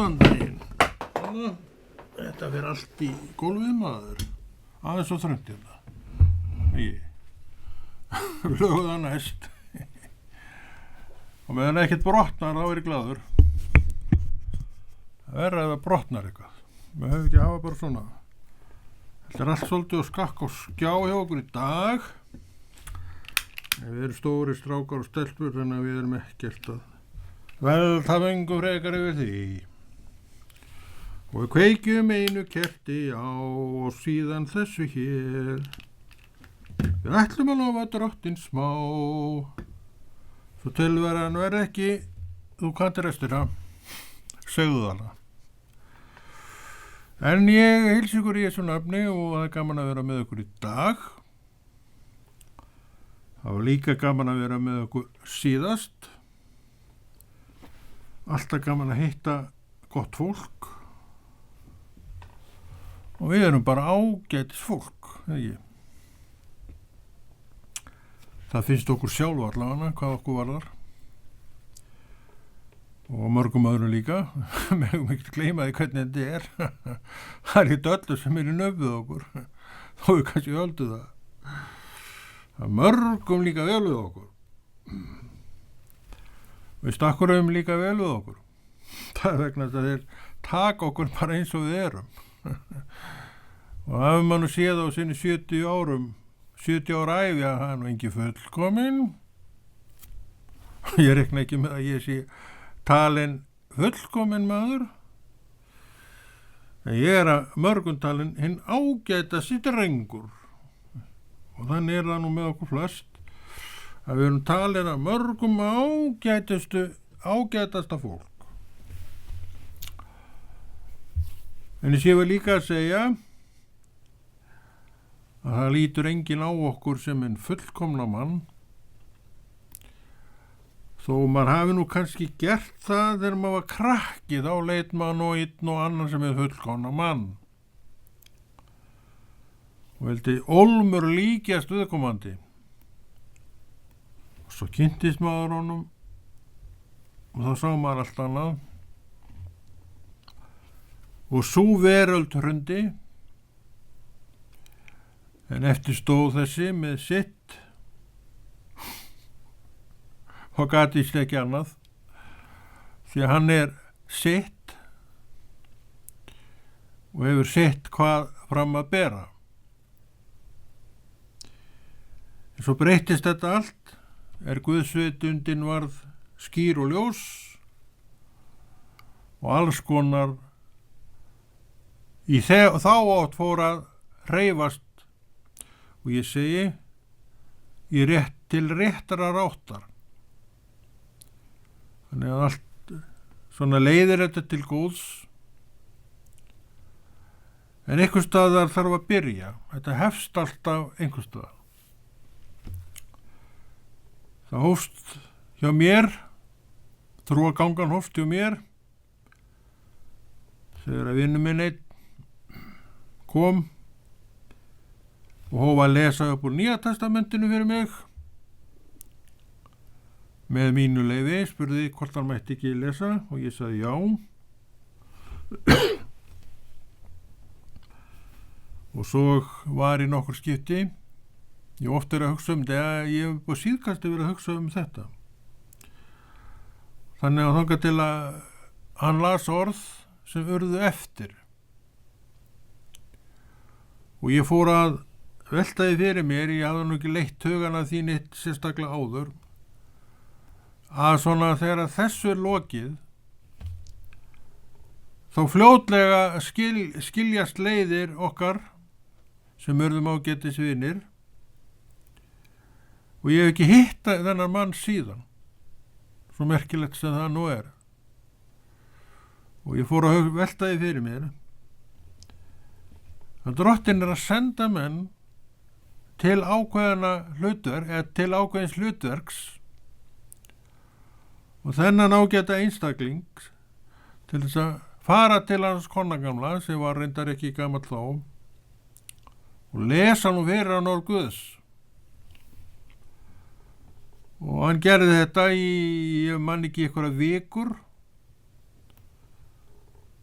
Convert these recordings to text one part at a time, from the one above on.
Góðan daginn. Þetta fyrir allt í gólfið maður. Aðeins og þröngt hérna. Lögða næst. Og meðan ekkert brotnar þá er ég glaður. Það verður að það brotnar eitthvað. Við höfum ekki að hafa bara svona. Þetta er allt svolítið og skakk og skjá hjá okkur í dag. Við erum stóri strákar og stelpur þannig að við erum ekkert að velta vöngu frekar yfir því. Og við kveikjum einu kerti á og síðan þessu hér. Við ætlum að lofa drottinn smá. Svo tilveran verð ekki, þú kantir restina. Segðu það hana. En ég heilsa ykkur í þessu nafni og það er gaman að vera með ykkur í dag. Það var líka gaman að vera með okkur síðast. Alltaf gaman að hitta gott fólk. Og við erum bara ágætis fólk, ekki? Það finnst okkur sjálf allavega hvað okkur varðar. Og mörgum öðrum líka. Megum ekki gleyma því hvernig þetta er. Það er ekki öllu sem er í nöfðu okkur. Þó við kannski öldu það. Það er mörgum líka vel við okkur. Við stakkurum líka vel við okkur. Það er vegna að þeir taka okkur bara eins og við erum. Og hafum mann að séð á sinni 70 ára æfi að hann var ekki fullkominn. Ég rekna ekki með að ég sé talin fullkominn maður. En ég er að mörgum talin hinn ágætasti drengur. Og þannig er það nú með okkur flest að við erum talin að mörgum ágætasta fólk. En ég sé vel líka að segja að það lítur enginn á okkur sem en fullkomna mann. Þó maður hafi nú kannski gert það þegar maður var krakki, þá leit maður nú einn og annan sem er fullkomna mann. Og veldi ólmur líkjast viðkomandi. Og svo kynntist maður honum og þá sá maður allt annað. Og sú veröld hrundi, en eftir stóð þessi með sitt og gat víst ekki annað, því að hann er sitt og hefur sitt hvað fram að bera. En svo breyttist þetta allt, Guðsvitundin varð skýr og ljós og alls konar þá átt fór að hreyfast og ég segi til réttarar áttar. Þannig að allt svona leiðir þetta til góðs. En einhvers staðar þarf að byrja. Þetta hefst alltaf einhvers staðar. Það hófst hjá mér, trúargangan hófst hjá mér, þegar að vinur minn einn kom og hóf að lesa upp úr Nýja testamentinu fyrir mig. Með mínu leyfi spurði hvort hann mætti ekki lesa og ég sagði já. Og svo var í nokkur skipti. Ég oft að hugsa þetta, ég hef búið síðkasti verið að hugsa þetta. Þannig að þangað til að hann las orð sem urðu eftir. Og ég fór að velta því fyrir mér, ég hafði nú ekki leitt hugana því neitt sérstaklega áður, að svona þegar þessu er lokið, þá fljótlega skiljast leiðir okkar sem urðum ágætis vinir og ég hef ekki hitt þennan mann síðan, svo merkilegt sem það nú er. Og ég fór að velta því fyrir mér að drottinn er að senda menn til til ákveðins hlutverks og þennan ágæta einstakling til þess að fara til hans konagamla sem var reyndar ekki gamall þá og lesa nú fyrir hann orð Guðs. Og hann gerði þetta í, ég man ekki einhverja vikur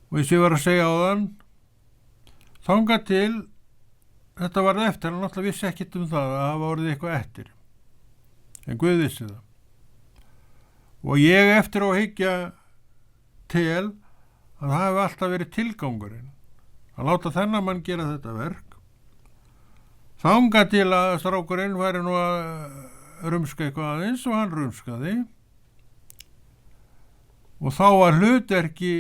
og eins og ég var að segja áðan, þangað til þetta varð eftir, hann náttúrulega vissi ekkert um það að hafa orðið eitthvað eftir, en Guð vissi það. Og ég eftir á að hyggja tel að það hefði alltaf verið tilgangurinn að láta þennan mann gera þetta verk, þangað til að strákurinn væri nú að rumska eitthvað aðeins og hann rumskaði, og þá var hlutverki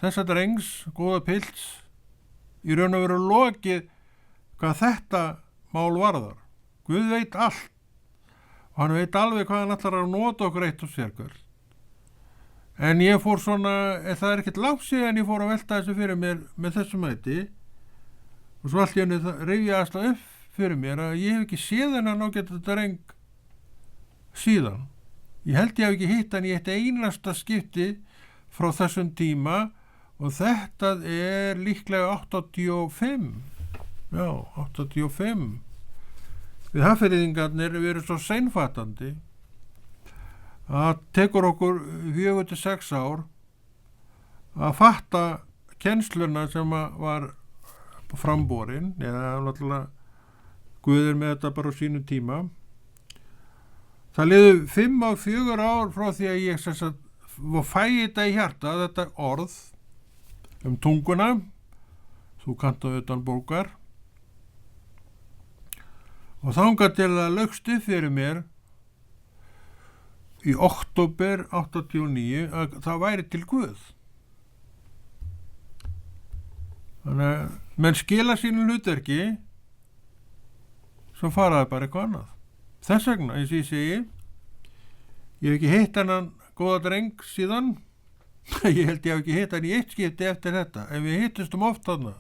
þessa drengs, góða pilts, í raun og veru lokið hvað þetta mál varðar. Guð veit allt og hann veit alveg hvað hann ætlar að nota okkur eitt og sérkvöld. En ég fór svona, það er ekkert langt síðan ég fór að velta þessu fyrir mér með þessum hætti, og svo allt í henni rifjaðist það upp fyrir mér að ég hef ekki séð hennan ágætt dreng síðan. Ég held ég hef ekki hitt hann í eitt einasta skipti frá þessum tíma, og þetta er líklega 85. Já, 85. Við Hafnfirðingarnir við erum svo seinfattandi að tekur okkur 4-6 ár að fatta kennsluna sem var framborin, eða náttúrulega Guður með þetta bara á sínu tíma. Það liðu 5-4 ár frá því að ég fæ þetta í hjarta, þetta orð um tunguna, þú kannt á utan bókar, og þangað til að laugst upp fyrir mér í október 89 að það væri til Guð. Þannig að menn skila sínu hlutverki, svo faraði bara eitthvað annað. Þess vegna, eins og ég segi, ég hef ekki hitt hennan góða dreng síðan, ég held ég hef ekki hitt hann í eitt skipti eftir þetta, en við hittumstum oft þarna.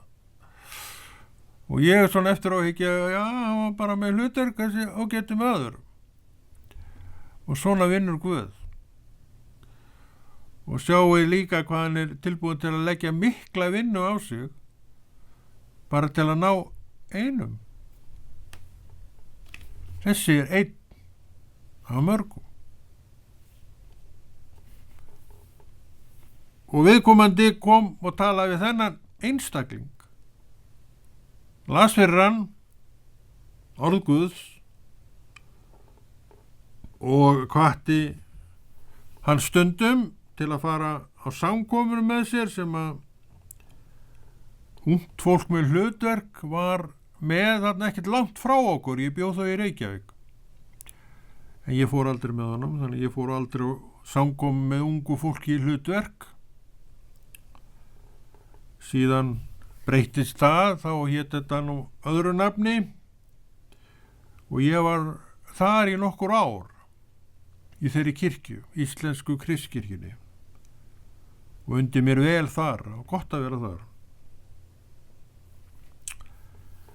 Og ég er svona eftir á að higgja, já, hann var bara með hlutverk og getur með öður. Og svona vinnur Guð. Og sjáu líka hvað hann er tilbúin til að leggja mikla vinnu á sig, bara til að ná einum. Þessi er einn af mörgum. Og viðkomandi kom og talaði við þennan einstakling. Las fyrir hann orð Guðs og hvatti hann stundum til að fara á samkomur með sér sem að ungt fólk með hlutverk var með þarna ekkert langt frá okkur. Ég bjó þá í Reykjavík, en ég fór aldrei með honum, þannig ég fór aldrei á samkomu með ungu fólki í hlutverk. Síðan breyttist það, þá hét þetta nú öðru nafni, og ég var þar í nokkur ár í þeirri kirkju, íslensku kristkirkjunni, og undir mér vel þar, og gott að vera þar.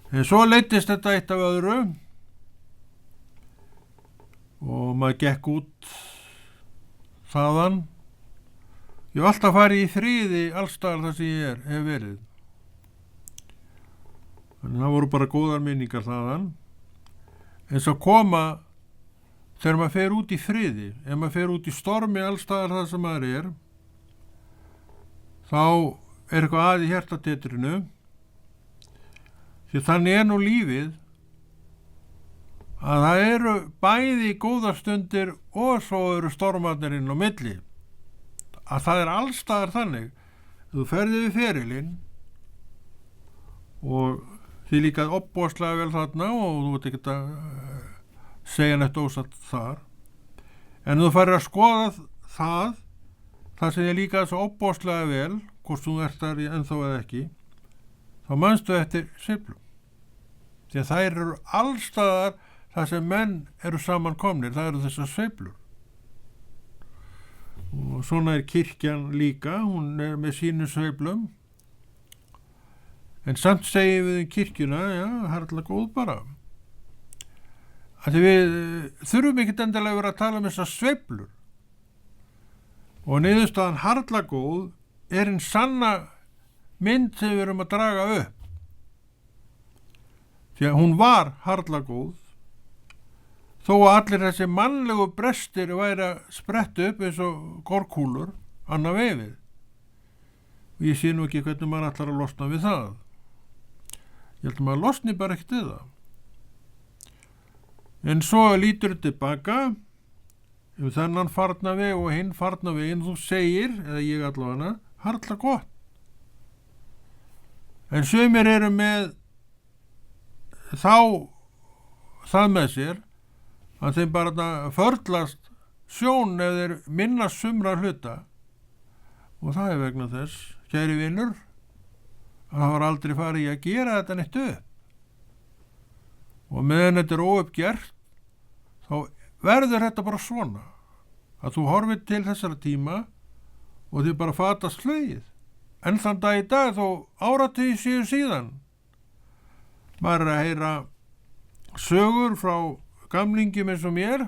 En svo leiddist þetta eitt af öðru og maður gekk út þaðan. Ég hef alltaf farið í friði allstaðar þar sem ég hef verið. Þannig það voru bara góðar minningar þaðan. En svo koma þegar maður fer út í friði, ef maður fer út í stormi allstaðar þar sem maður er, þá er eitthvað að í hjartatetrinu. Því þannig er nú lífið að það eru bæði góðar stundir og svo eru stormarnir inn á milli. Að það er allstaðar þannig. Þú ferði við ferilinn og því líka opbóðslega vel þarna og þú veit ekki að segja neitt ósatt þar. En þú farir að skoða það sem ég líka svo opbóðslega vel, hvort þú ert þar ennþá eða ekki, þá manstu eftir sveiflum. Því að þær eru allstaðar þar sem menn eru samankomnir, það eru þessar sveiflur. Og svona er kirkjan líka, hún er með sínu sveiflum. En samt segjum við kirkjuna, já, harla góð bara. Því við þurfum ekkert endilega vera að tala um þessar sveiflur. Og niðurstaðan harla góð er en sanna mynd sem við erum að draga upp. Því að hún var harla góð, þó að allir þessi mannlegu brestir væri að spretta upp eins og korkúlur annað vefið. og ég sé nú ekki hvernig maður ætlar að losna við það. Ég held að maður losni bara ekkert við það. En svo lítur tilbaka um þennan farna veg og hinn farna veginn, þú segir, eða ég allavega, harla gott. En sumir eru með það með sér að þeim bara förlast sjón ef þeir minnast sumra hluta, og það er vegna þess, kæri vinur, að það var aldrei farið í að gera þetta neitt upp. Og meðan þetta er óuppgert, þá verður þetta bara svona, að þú horfir til þessara tíma og þið bara fatast hlauið. En þann dag í dag, þó áratugi séu síðan, maður er að heyra sögur frá gamlingjum eins og mér.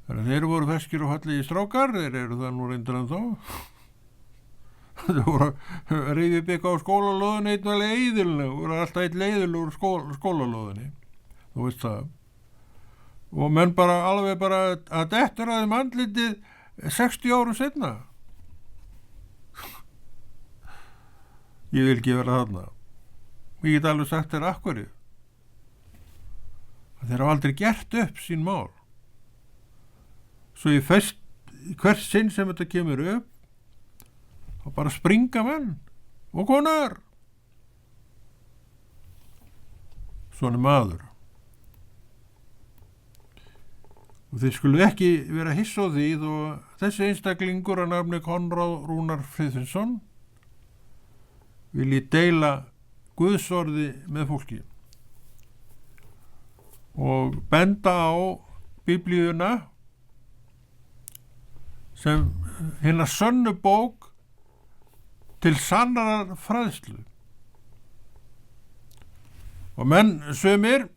Þannig að þeir voru feskir og fallegi strákar, þeir eru það nú reyndur en þá. Þeir voru að rifja upp eitthvað á skólalóðinni, einn var leiðilinu, voru alltaf einn leiðilur skólalóðinni, þú veist það. Og menn bara alveg bara að dettur að þeim andlitið 60 árum seinna. Ég vil ekki vera þarna. Ég get alveg sagt þér af hverju. Þeir hafa aldrei gert upp sín mál. Svo í hvert sinn sem þetta kemur upp, þá bara springa menn og konar. Svona maður. Og þeir skulu ekki vera hissa á því þó þessi einstaklingur að nafni Konráð Rúnar Friðfinnsson vilji deila Guðsorði með fólki og benda á Biblíuna sem hina sönnu bók til sannarar fræðslu. Og menn sumir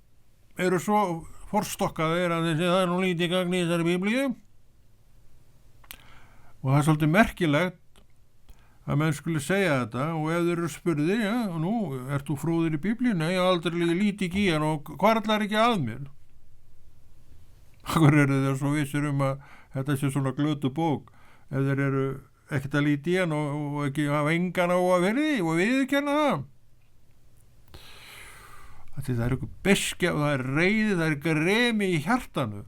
eru svo forstokkaðir að þessi það er nú lítið gagn í þessari Biblíu, og það er svolítið merkilegt að menn skulle segja þetta, og ef þeir eru spurðir, já, nú, ert þú fróðir í Biblíunni? Ég aldrei líti ekki í hann og hvað ætlar ekki að mér? Hvað eru þeir svo vissir að þetta sé svona glötu bók ef þeir eru ekkert að líti í hann og ekki hafa engan á að verði og viðurkenna það? Það er eitthvað beskja og það er reiði, það er gremi í hjartanu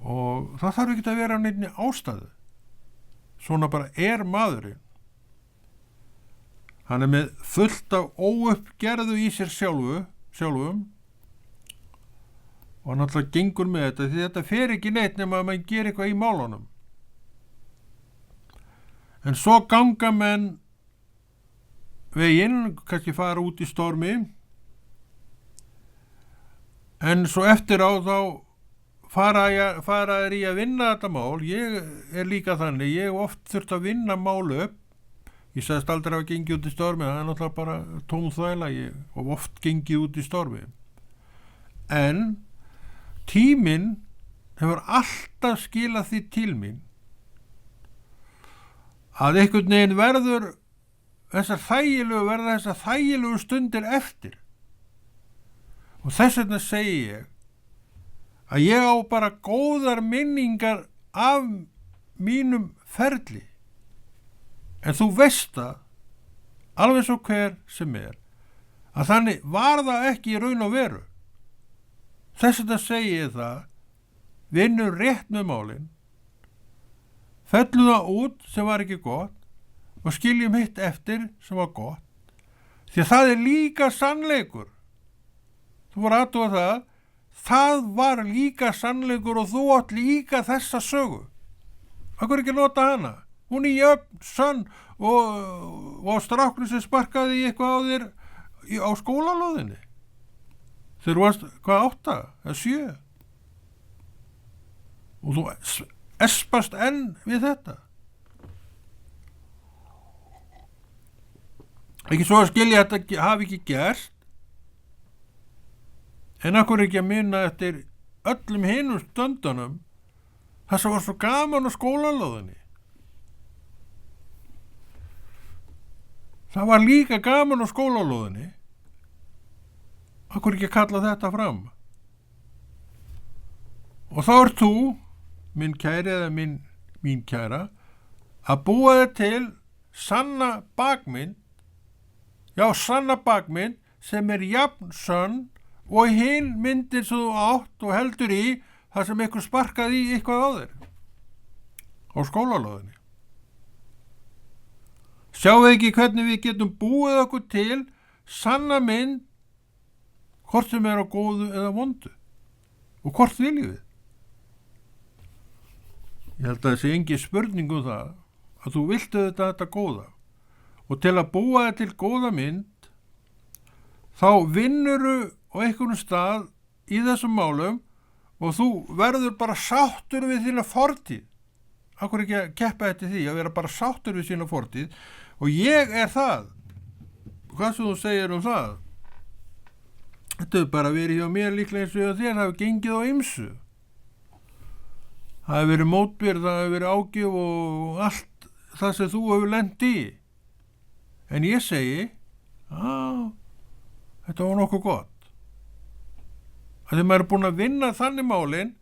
og það þarf ekki að vera á neinni ástæðu. Svona bara er maðurinn. Hann er með fullt af óuppgerðu í sér sjálfum og hann alltaf gengur með þetta því þetta fer ekki neitt nema að mann gerir eitthvað í málunum. En svo ganga menn veginn, kannski fara út í stormi, en svo eftir á þá fara er í að vinna þetta mál. Ég er líka þannig, ég hef oft þurft að vinna mál upp. Ég sagðist aldrei að gengið út í stormi, það er náttúrulega bara tóm þvæla, ég hef oft gengið út í stormi. En tíminn hefur alltaf skilað því til mín að einhvern veginn verða þessar þægilegu stundir eftir. Og þess vegna segi ég að ég á bara góðar minningar af mínum ferli. En þú veist það, alveg svo hver sem er, að þannig var það ekki í raun og veru. Þess vegna segi ég það, vinnur rétt með málin, fellum það út sem var ekki gott og skiljum hitt eftir sem var gott. Því að það er líka sannleikur. Þú voru aðtúa það var líka sannleikur og þú átt líka þessa sögu. Akkur ekki nota hana? Hún er jöfn, sönn og stráknum sem sparkaði í eitthvað á þér á skólalóðinni. Þeir varst, 8 eða 7? Og þú espast enn við þetta. Ekki svo að skilja að þetta hafi ekki gerst, en akkur ekki að minna eftir öllum hinum stundunum það sem var svo gaman á skólalóðinni. Það var líka gaman á skólalóðinni. Akkur ekki að kalla þetta fram. Og þá ert þú, minn kæri eða mín kæra, að búa þér til sanna bakmynd, sanna bakmynd sem jafn sönn og hinn myndir sem þú átt og heldur í þar sem einhver sparkaði í eitthvað á þér á skólalóðinni. Sjáu ekki hvernig við getum búið okkur til sanna mynd, hvort sem á góðu eða vondu, og hvort viljum við. Ég held að það sé engin spurning það að þú viltu þetta góða, og til að búa þér til góða mynd þá vinnuru á einhvern stað í þessum málum og þú verður bara sáttur við þína fortíð. Akkur ekki að keppa eftir því að vera bara sáttur við sína fortíð, og ég það. Hvað sem þú segir það? Þetta bara verið hjá mér líklega eins og hjá þér, það hefur gengið á ýmsu. Það hefur verið mótbyrð, það hefur verið ágjöf og allt það sem þú hefur lent í. En ég segi, þetta var nokkuð gott. Þegar maður búin að vinna þannig málin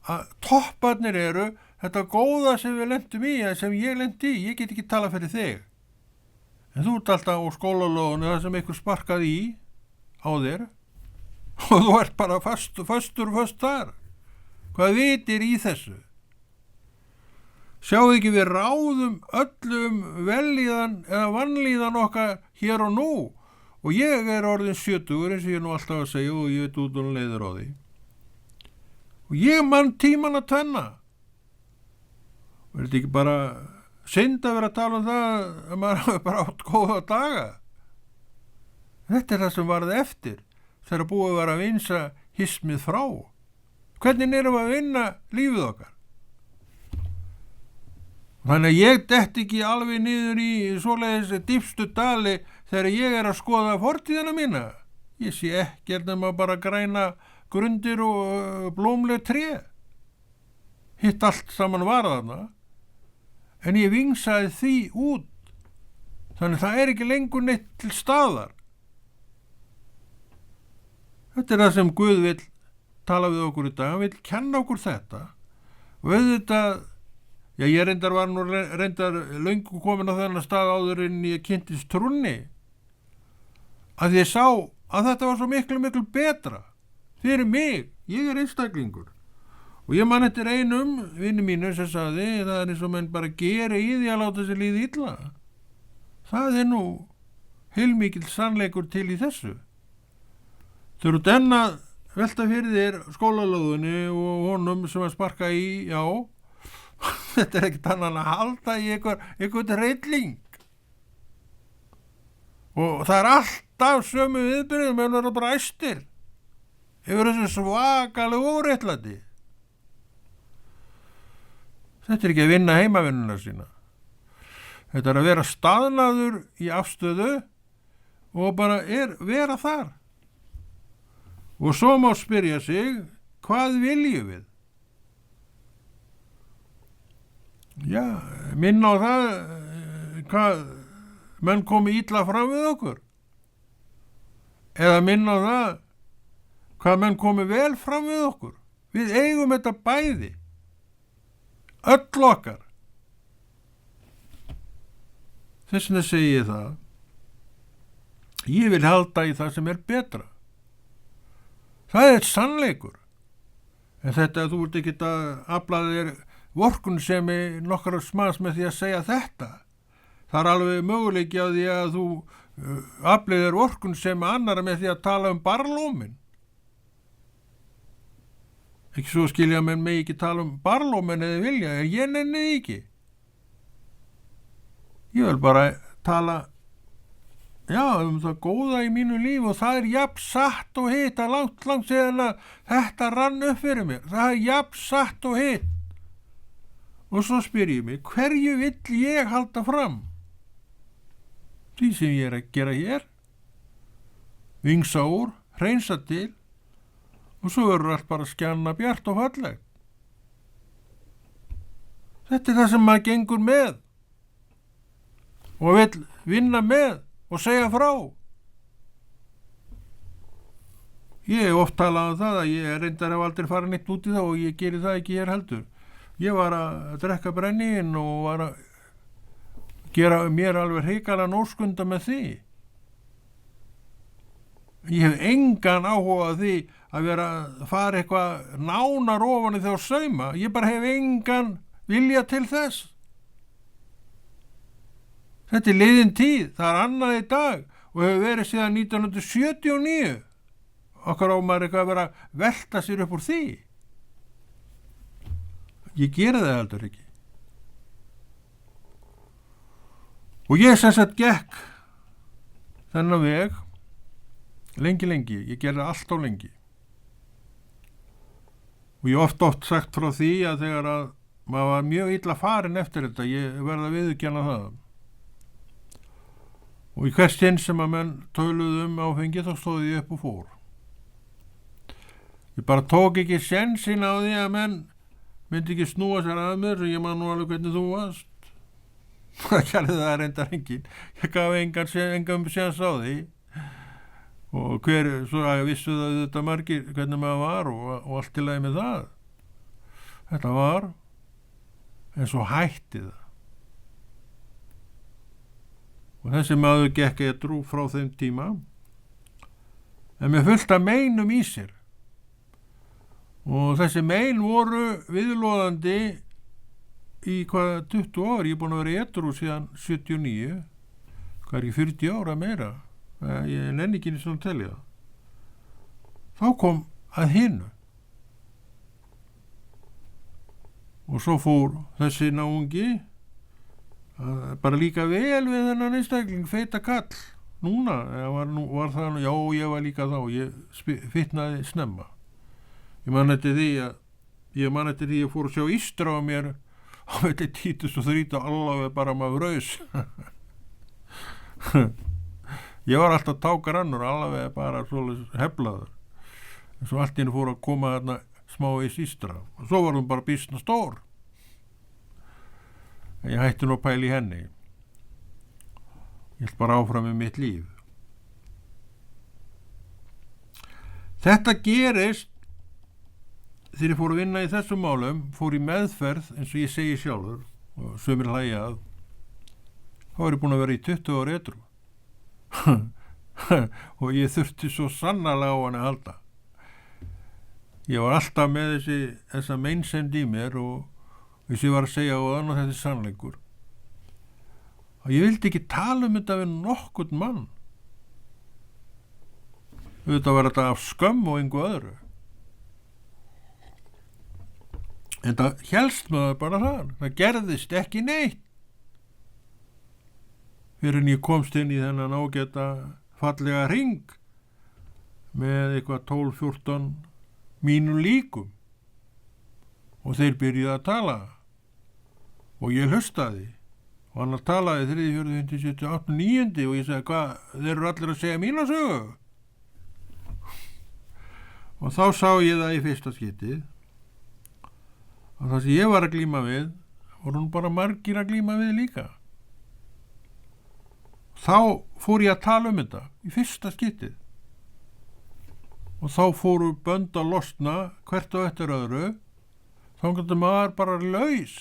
að topparnir eru þetta góða sem við lentum í, eða sem ég lenti í, ég get ekki tala fyrir þig. En þú alltaf á skólalóðinu það sem einhver sparkaði í á þér og þú bara föstur þar. Hvað vitir í þessu? Sjáu ekki við ráðum öllum vellíðan eða vanlíðan okkar hér og nú, og ég orðin 70 eins og ég nú alltaf að segja og ég veit út og leiður á því. Og ég mann tíman að tvenna. Og þetta ekki bara synd að vera að tala það að maður hafi bara átt góða daga. Þetta það sem varð eftir þegar búið var að vinsa hismið frá. Hvernig erum við að vinna lífið okkar? Þannig að ég detti ekki alveg niður í svoleiðis dýpstu dali þegar ég að skoða fortíðina mína. Ég sé ekkert nema bara græna grundir og blómleg tré. Hitt allt saman var þarna. En ég vingsaði því út. Þannig það ekki lengur neitt til staðar. Þetta það sem Guð vill tala við okkur í dag. Hann vill kenna okkur þetta. Og auðvitað, ég reyndar löngu komin á þennan stað áður en ég kynntist trúnni. Að ég sá að þetta var svo miklu betra. Fyrir mig, ég einstaklingur. Og ég man eftir einum vinnu mínu sem sagði, það eins og menn bara gera í því að láta sér líða illa. Það nú heilmikill sannleikur til í þessu. Þau eru enn að velta fyrir þér skólalóðunni og honum sem að sparka í, þetta ekkert annan að halda í einhvern reilling. Og það alltaf sömu viðbyrðum, menn verður bara æstir. Yfir þessu svakalega óréttlæti. Þetta ekki að vinna heimavinnuna sína. Þetta að vera staðnaður í afstöðu og bara vera þar. Og svo má spyrja sig, hvað viljum við? Minna á það, hvað menn komi illa fram við okkur. Eða minna á það, hvað menn komi vel fram við okkur. Við eigum þetta bæði. Öll okkar. Þess vegna segi ég það. Ég vil halda í það sem betra. Það sannleikur. En þetta þú ert ekki að afla þér vorkun sem nokkar smas með því að segja þetta. Það alveg möguleiki á því að þú aflið þér vorkun sem annara með því að tala barlómin. Ekki svo skilja menn mig ekki tala barlómin eða vilja, en ég nenni ekki. Ég vil bara tala það góða í mínu líf og það jafn satt og hitt að langt síðan að þetta rann upp fyrir mér. Það jafn satt og hitt. Og svo spyr ég mig, hverju vill ég halda fram? Því sem ég að gera hér. Vingsa úr, hreinsa til, og svo verður allt bara skjanna bjart og fallegt. Þetta það sem maður gengur með og vill vinna með og segja frá. Ég hef oft talað það að ég reyndar hef aldrei farið neitt út í það og ég geri það ekki hér heldur. Ég var að drekka brennivín og var að gera mér alveg hrikalega óskunda með því. Ég hef engan áhuga á því að vera að fara eitthvað nánar ofan í þá sauma. Ég bara hef engan vilja til þess. Þetta liðin tíð, það annað í dag og hefur verið síðan 1979. Okkar á maður eitthvað að vera að velta sér upp úr því. Ég gera það heldur ekki. Og ég sem sagt gekk þennan veg lengi. Ég gerði allt á lengi. Og ég oft sagt frá því að þegar að maður var mjög illa farin eftir þetta, ég verða að viðurkenna það. Og í hvert sinn sem að menn töluðu áfengi þá stóð ég upp og fór. Ég bara tók ekki sénsinn á því að menn myndi ekki snúa sér að mér, ég man nú alveg hvernig þú varst. Það gerði það reyndar enginn. Ég gaf engan séns á því. Og svo að ég vissu það þetta margir hvernig maður var og allt í lagi með það. Þetta var en svo hætti það. Og þessi maður gekk edrú frá þeim tíma en með fullt af meinum í sér. Og þessi mein voru viðloðandi í 20 ár. Ég er búin að vera edrú síðan 79. Hvað er ég 40 ára meira? Ég nenni ekki einu svona að telja það. Þá kom að hinu. Og svo fór þessi náungi bara líka vel við þennan einstakling, feita kall. Núna var það, já, ég var líka þá, ég fitnaði snemma. Ég man eftir því að ég fór að sjá ístra á mér á velli títus og þrít og allaveg bara maður raus. Ég var alltaf tákar annur, allaveg bara svolítið heflaður. En svo allt í henni fór að koma þarna smá ístra. Og svo var hún bara býsna stór. En ég hætti nú að pæla í henni. Ég held bara áfram með mitt líf. Þetta gerist þegar ég fór að vinna í þessum málum, fór í meðferð eins og ég segi sjálfur og sumir hlæja að þá er ég búin að vera í 20 ára edrú. Og ég þurfti svo sannarlega á hann að halda. Ég var alltaf með þessa meinsemd í mér og þess ég var að segja á þann og þetta er sannleikur. Og ég vildi ekki tala þetta við nokkurn mann. Þetta var þetta af skömm og engu öðru. En það hélst maður bara þar. Það gerðist ekki neitt. Fyrir en ég komst inn í þennan ágæta fallega hring með eitthvað 12-14 mínum líkum. Og þeir byrjuði að tala. Og ég hlustaði. Og hann talaði 3, 4, 5, 7, 8, 9 og ég sagði, hvað, þeir eru allir að segja mína sögu? Og þá sá ég það í fyrsta skiptið. Og það sem ég var að glíma við, voru nú bara margir að glíma við líka. Þá fór ég að tala þetta í fyrsta skiptið. Og þá fóru bönd að losna hvert og eftir öðru. Þá gæti maður bara laus.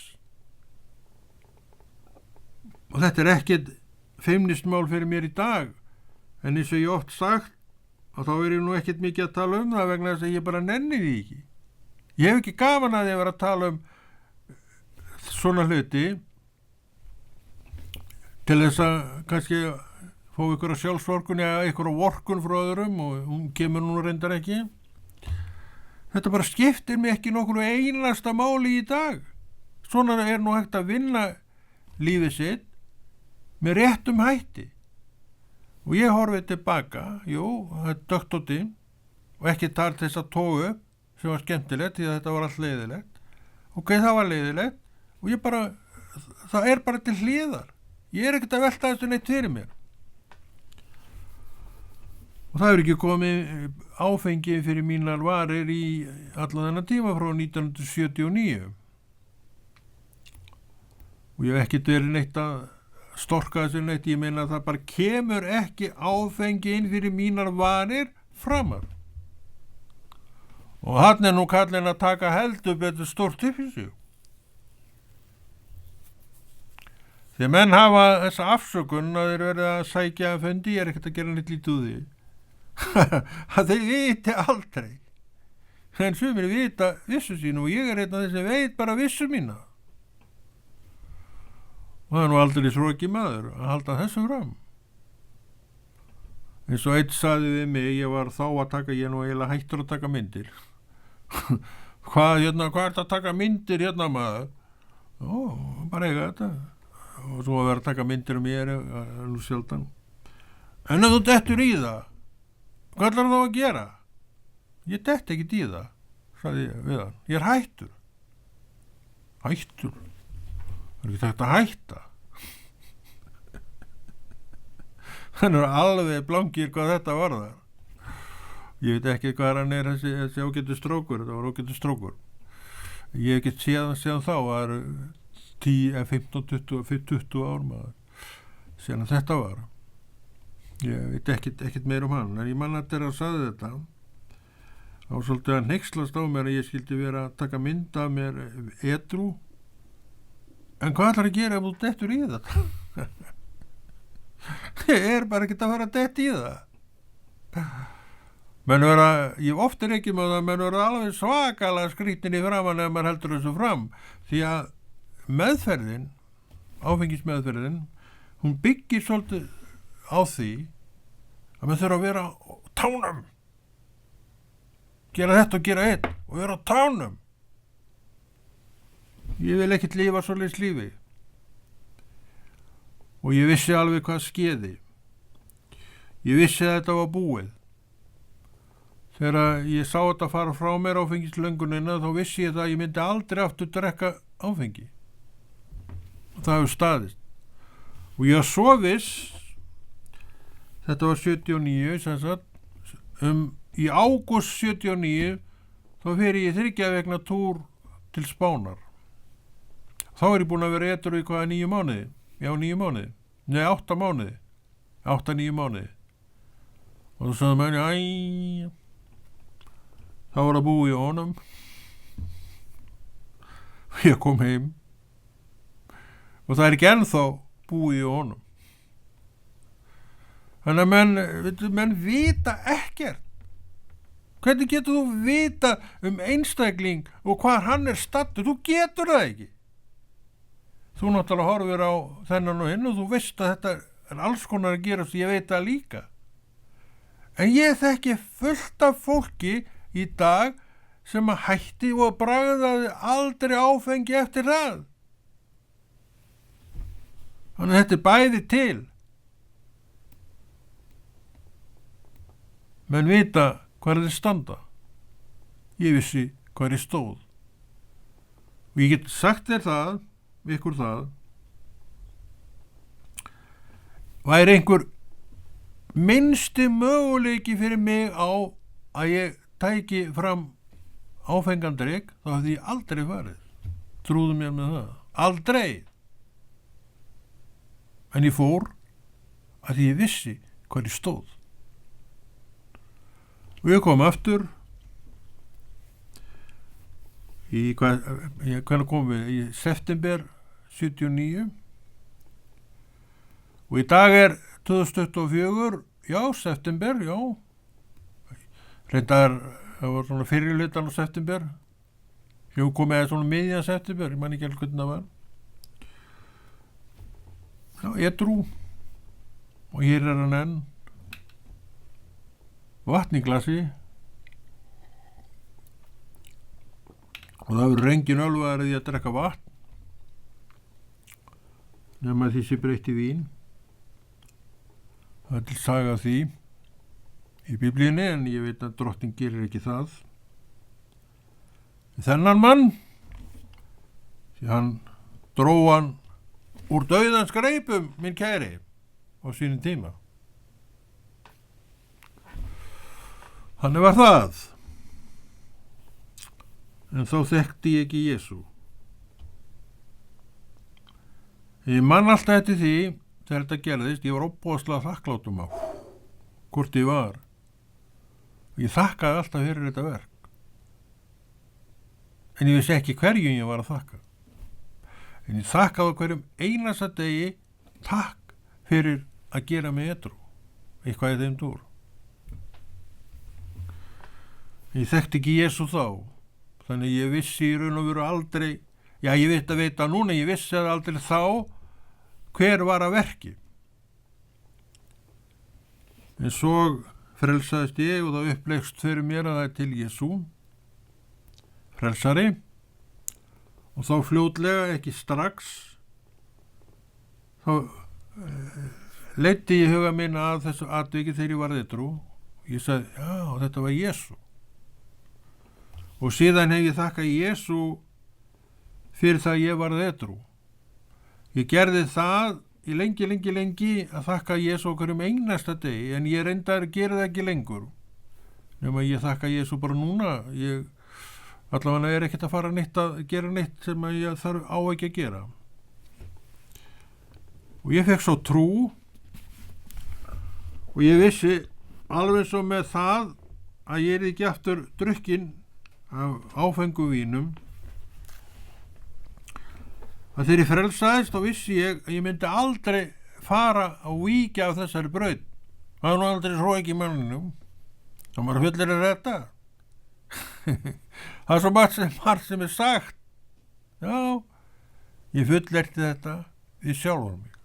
Og þetta er ekkert feimnismál fyrir mér í dag. En eins og ég oft sagt, og þá er ég nú ekkert mikið að tala það vegna þess að ég bara nenni því ekki. Ég hef ekki gaman að ég vera að tala svona hluti til þess að kannski fá ykkur að sjálfsvorkun eða ykkur að vorkun frá öðrum og hún kemur nú reyndar ekki. Þetta bara skiptir mig ekki nokkru einasta máli í dag. Svona er nú hægt að vinna lífið sitt með réttum hætti. Og ég horfið tilbaka, það er dökkt og dimmt og ekki þar til þess að tóa upp sem var skemmtilegt því að þetta var allt leiðilegt. Ok, það var leiðilegt og það er bara til hliðar. Ég er ekkert að velta þessu neitt fyrir mér. Og það er ekki komið áfengi fyrir mínar varir í allan þennan tíma frá 1979. Og ég hef ekkert verið neitt að storka þessu neitt, ég meina að það bara kemur ekki áfengi inn fyrir mínar varir framar. Og hann er nú kallinn að taka heldur betur stórt upp í sig. Því að menn hafa þessa afsökun að þeir verið að sækja að fundi, ég er ekkert að gera neitt lítið úr því. Að þeir viti aldrei. En sumir vita vissu sínu og ég er einn af þess að veit bara vissu mína. Og það er nú aldrei sroki maður að halda þessu fram. Eins og eitt sagði við mig, ég var þá að taka, ég nú eiginlega hættur að taka myndir. Hvað er þetta að taka myndir hérna maður? Ó, bara eiga þetta. Og svo að vera að taka myndir mér nú sjaldan. En ef þú dettur í það, hvað ætlar þá að gera? Ég dett ekkert í það, sagði ég við hann. Ég er hættur. Hættur? Það er ekki hægt að hætta. Þannig er alveg blankir hvað þetta var það. Ég veit ekki hvað hann er þessi ágættu strókur, þetta var ágættu strókur. Ég hef ekki séðan þá, það eru 10, 15, 20 ár maður, síðan að þetta var. Ég veit ekkert meir hann, en ég man að þetta sagði þetta. Þá svolítið að hneykslast á mér að ég skildi vera að taka mynd af mér edrú. En hvað ætlar að gera ef þú dettur í þetta? Ég er bara ekkert að fara að detta í það. Menn vera, ég oft er ekki með það, menn vera alveg svakalega skrítin í framan ef maður heldur þessu fram. Því að meðferðin, áfengismeðferðin, hún byggir svolítið á því að maður þurfa að vera á tánum. Gera þetta og gera eitt og vera á tánum. Ég vil ekkert lifa svoleiðis lífi. Og ég vissi alveg hvað skeði. Ég vissi að þetta var búið. Þegar ég sá þetta fara frá mér áfengislöngunina þá vissi ég það að ég myndi aldrei aftur drekka áfengi. Og það hefur staðist. Og ég var svo viss, þetta var 79, sem sagt, í ágúst 79 þá fer ég 3 vegna túr til Spánar. Þá er ég búin að vera edrú í hvaða 9 mánuði. Já, 9 mánuði. Nei, 8 mánuði. 8-9 mánuði. Og þú sagði mér, þá var að búa í honum. Ég kom heim. Og það er ekki ennþá búið í honum. Þannig að menn vita ekkert. Hvernig getur þú vita einstakling og hvað hann er stattur? Þú getur það ekki. Þú náttúrulega horfir á þennan og hinn og þú veist að þetta er alls konar að gera, ég veit það líka. En ég þekki fullt af fólki í dag sem að hætti og bragðaði aldrei áfengi eftir það. Þannig að þetta er bæði til. Menn vita hvað þeir standa. Ég vissi hvað þeir stóð. Og ég get sagt þér það, ykkur það, væri einhver minnsti möguleiki fyrir mig á að ég tæki fram áfengandrykk, þá hefði ég aldrei farið. Trúðu mér með það. Aldrei. En ég fór að því ég vissi hvað ég stóð. Og ég kom aftur hvernig komum við? Í september 79 og í dag er 2024, já, september, já. Reyndar, það var svona fyrirlutan á september. Ég kom með svona miðjan september, ég man ekki alveg hvernig það var. Já, edrú. Og hér er hann enn. Vatn í glasi. Og það verður engin ölvaður í að drekka vatn nema því sé breytt í vín. Það er til saga því í Biblíunni, en ég veit að drottinn gerir ekki það. Þennan mann, því hann dró hann úr dauðans greipum, minn kæri, á sínum tíma. Þannig var það. En þá þekkti ég ekki Jesú. Ég man alltaf eftir því, þegar þetta gerðist, ég var óbúðslega þakklátum á hvort ég var. Ég þakkaði alltaf fyrir þetta verk. En ég vissi ekki hverjum ég var að þakka. En ég þakkaði hverjum einasta degi takk fyrir að gera mig edrú. Eitthvað í þeim dúr. Ég þekkti ekki Jesú þá. Þannig ég vissi í raun og veru aldrei, já ég veit að núna, ég vissi að aldrei þá hver var að verki. En svo frelsaðist ég og það upplegst fyrir mér að það er til Jesú, frelsari, og þá fljótlega, ekki strax, þá leiddi ég huga minn að þessu atviki þegar ég var edrú. Ég sagði, já, þetta var Jesú. Og síðan hef ég þakkað Jesú fyrir það að ég var edrú. Ég gerði það í lengi að þakka Jesú hverjum einasta degi, en ég reyndar að gera það ekki lengur. Nema ég þakka Jesú bara núna. Ég allavega ekkert að fara neitt að gera neitt sem ég þarf á ekki að gera. Og ég fekk svo trú og ég vissi alveg svo með það að ég ekki aftur drukkin af áfengu vínum. Að þegar ég frelsaðist þá vissi ég að ég myndi aldrei fara að víkja af þessari braut. Það var nú aldrei svo ekki manninum. Það var fullir að redda. Það er svo margt sem er sagt. Já, ég fullerti þetta við sjálfur mig.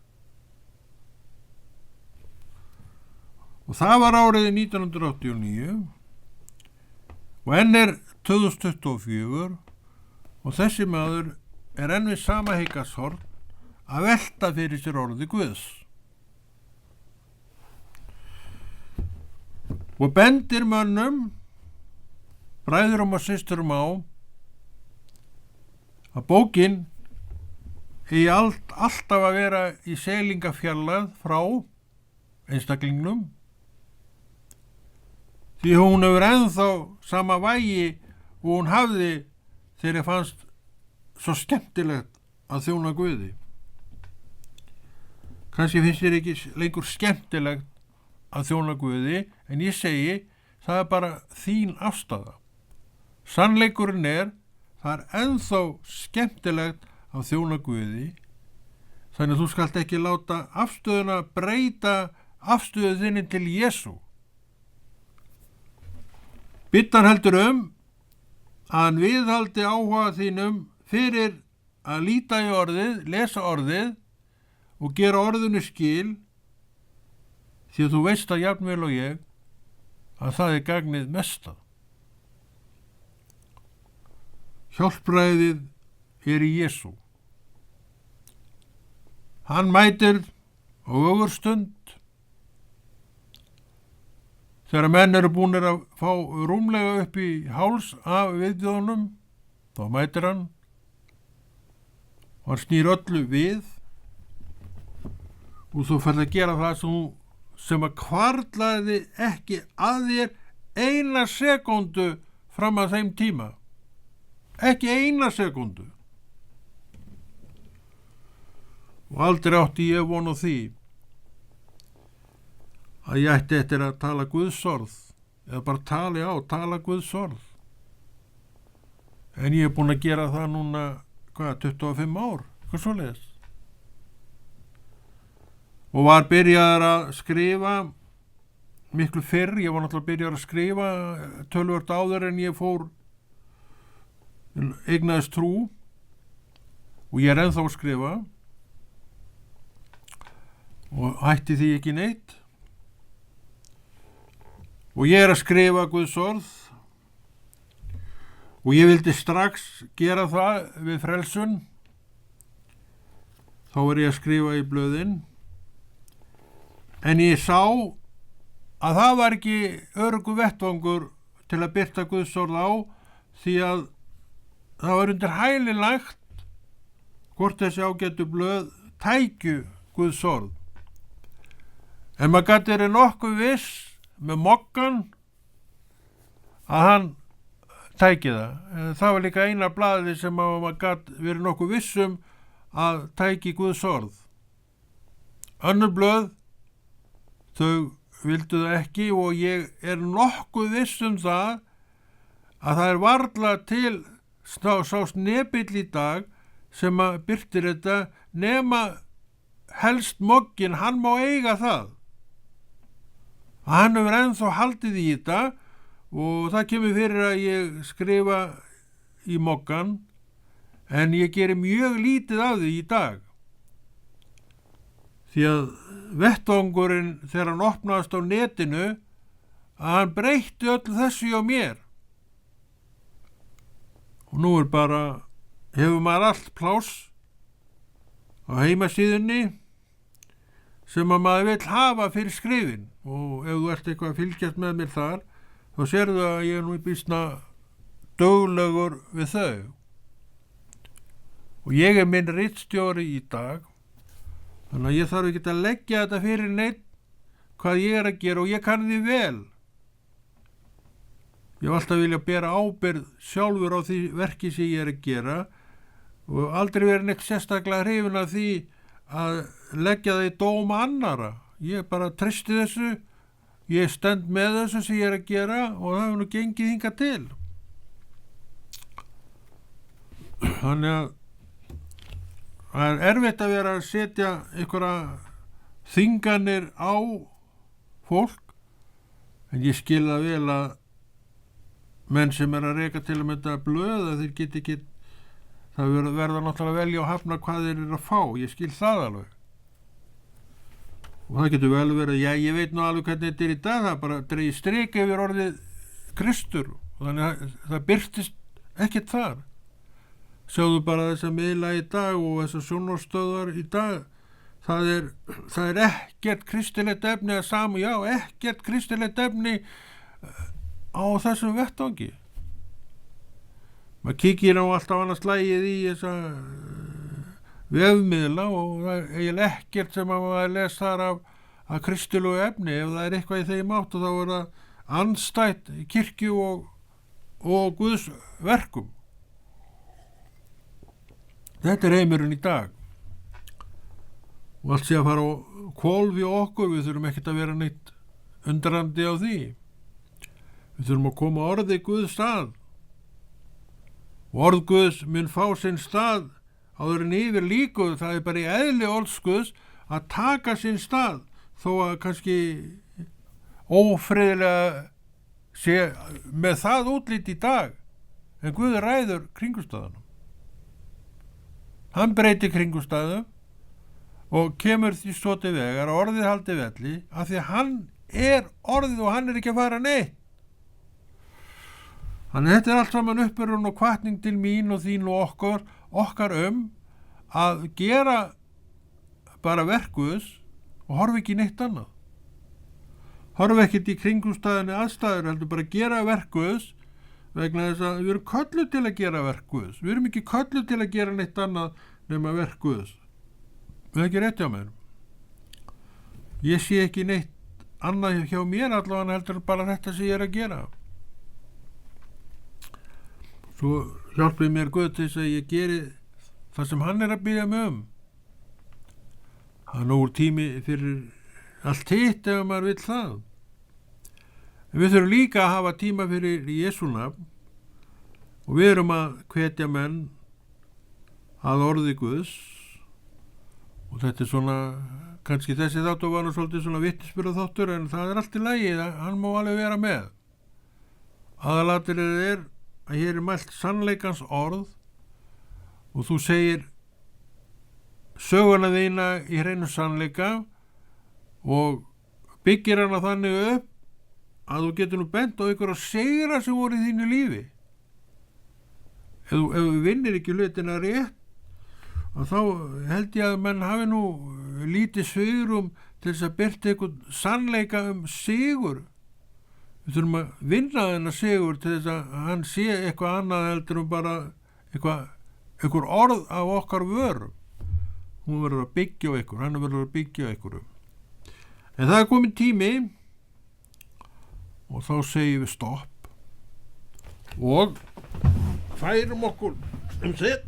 Og það var árið 1989 og enn er 2024 og þessi maður er enn við sama heygarðshorn að velta fyrir sér orði Guðs. Og bendir mönnum, bræðurum og systurum á að bókin eigi alltaf að vera í seilingafjarlægð frá einstaklingnum, því hún hefur ennþá sama vægi og hún hafði þegar fannst svo skemmtilegt að þjóna Guði. Kannski finnst þér ekki lengur skemmtilegt að þjóna Guði, en ég segi, það er bara þín afstaða. Sannleikurinn það er ennþá skemmtilegt að þjóna Guði, þannig að þú skalt ekki láta afstöðuna breyta afstöðu þinni til Jesú. Byttan heldur að hann viðhaldi áhuga þínum fyrir að líta í orðið, lesa orðið og gera orðinu skil, því að þú veist að jafnvel og ég að það er gagnið mesta. Hjálpræðið í Jesú. Hann mætir á ögurstund þegar menn eru búnir að fá rúmlega upp í háls af viðbjóðunum, þá mætir hann og hann snýr öllu við og þú ferð að gera það sem að hvarflaði ekki að þér eina sekúndu fram að þeim tíma. Ekki eina sekúndu. Og aldrei átti ég von á því að ég ætti eftir að tala Guðs orð, eða bara tala Guðs orð. En ég er búin að gera það núna, 25 ár, eitthvað svoleiðis. Og var byrjaður að skrifa miklu fyrr, ég var náttúrulega byrjaður að skrifa töluvert áður en ég eignaðist trú, og ég er ennþá að skrifa, og hætti því ekki neitt. Og ég er að skrifa Guðs orð og ég vildi strax gera það við frelsun. Þá var ég að skrifa í blöðin. En ég sá að það var ekki öruggur vettvangur til að birta Guðs orð á, því að það var undir hæli lagt hvort þessi ágætu blöð tækju Guðs orð. En maður gat verið nokkuð viss með mokkan að hann tæki það. Það var líka eina blaði sem maður gat verið nokkuð vissum að tæki Guðs orð. Önnur blöð, þau vildu það ekki, og ég er nokkuð viss það að það varla til sá snepill í dag sem að birtir þetta, nema helst moggin, hann má eiga það. Hann hefur ennþá haldið í þetta og það kemur fyrir að ég skrifa í moggan, en ég geri mjög lítið af því í dag. Því að vettvangurinn, þegar hann opnaðist á netinu, að hann breytti öllu þessu á mér. Og nú hefur maður allt pláss á heimasíðunni sem að maður vill hafa fyrir skrifin, og ef þú ert eitthvað að fylgjast með mér þar, þá sérðu að ég nú býsna duglegur við þau. Og ég minn ritstjóri í dag, þannig að ég þarf ekki að leggja þetta fyrir neitt hvað ég að gera, og ég kann því vel. Ég hef alltaf vilja bera ábyrgð sjálfur á því verki sem ég að gera og aldrei verið neitt sérstaklega hrifinn af því að leggja það í dóma annara. Ég bara treysti þessu, ég stend með þessu sem ég að gera og það hefur nú gengið hingað til. Þannig að það er erfitt að vera að setja einhverja þinganir á fólk, en ég skil það vel að menn sem að reka til að mynda blöð, að þeir geti ekki, það verða náttúrulega að velja og hafna hvað þeir að fá, ég skil það alveg. Og það getur vel verið, já, ég veit nú alveg hvernig þetta í dag, það bara dreigi strik yfir orðið Kristur, og þannig að það birtist ekkert þar. Sjáðu bara þessa miðla í dag og þessa sjónvarpsstöðvar í dag, það er ekkert kristilegt efni að samu, já, ekkert kristilegt efni á þessum vettvangi. Maður kíkir á alltaf annars slægið í þessa vefmiðla og það er eiginlega ekkert sem að maður les þar af kristilegu efni. Ef það er eitthvað í þeim átt, þá er það andstætt kirkju og Guðs verkum. Þetta er heimurinn í dag. Og allt sé að fara á hvolf í okkur, við þurfum ekkert að vera neitt undrandi á því. Við þurfum að koma orði Guðs stað. Og orð Guðs mun fá sinn stað áður en yfir líkuð, það er bara í eðli orðs Guðs að taka sinn stað, þó að kannski ófriðlega sé með það útlit í dag, en Guð ræður kringumstæðunum. Hann breytir kringumstæðum og kemur því svo til vegar að orðið haldi velli, af því að hann er orðið og hann er ekki að fara neitt. Þannig þetta er allt saman uppörun og hvatning til mín og þín og okkar að gera bara verk Guðs og horfa ekki neitt annað. Horfa ekkert í kringumstæðunni aðstæður, heldur bara gera verk Guðs, vegna þess að við erum kölluð til að gera verk Guðs. Við erum ekki kölluð til að gera neitt annað nema verk Guðs. Það er ekki rétt hjá mér. Ég sé ekki neitt annað hjá mér allavega heldur bara þetta sem ég er að gera. Svo hjálpið mér Guð til þess að ég geri það sem hann er að biðja mig um. Það er nógur tími fyrir allt hitt ef maður vill það. En við þurfum líka að hafa tíma fyrir Jesú nafn og við erum að hvetja menn að orði Guðs, og þetta er svona, kannski þessi þáttur var nú svolítið svona vitnisburð þáttur, en það er allt í lagi, hann má alveg vera með. Aðalatriðið er að hér er mælt sannleikans orð og þú segir söguna þína í hreinu sannleika og byggir hana þannig upp að þú getur nú bent á ykkur að sigra sem voru í þínu lífi. Ef þú vinnir ekki hlutina rétt, og þá held ég að menn hafi nú lítið svigrúm til þess að byrta ykkur sannleika sigur. Við þurfum að vinna þennan sigur til þess að hann sé eitthvað annað heldur bara einhver orð af okkar vörum. Hún verður að byggja á ykkur, hann verður að byggja á ykkur. En það er komin tími og þá segjum við stopp og færum okkur sitt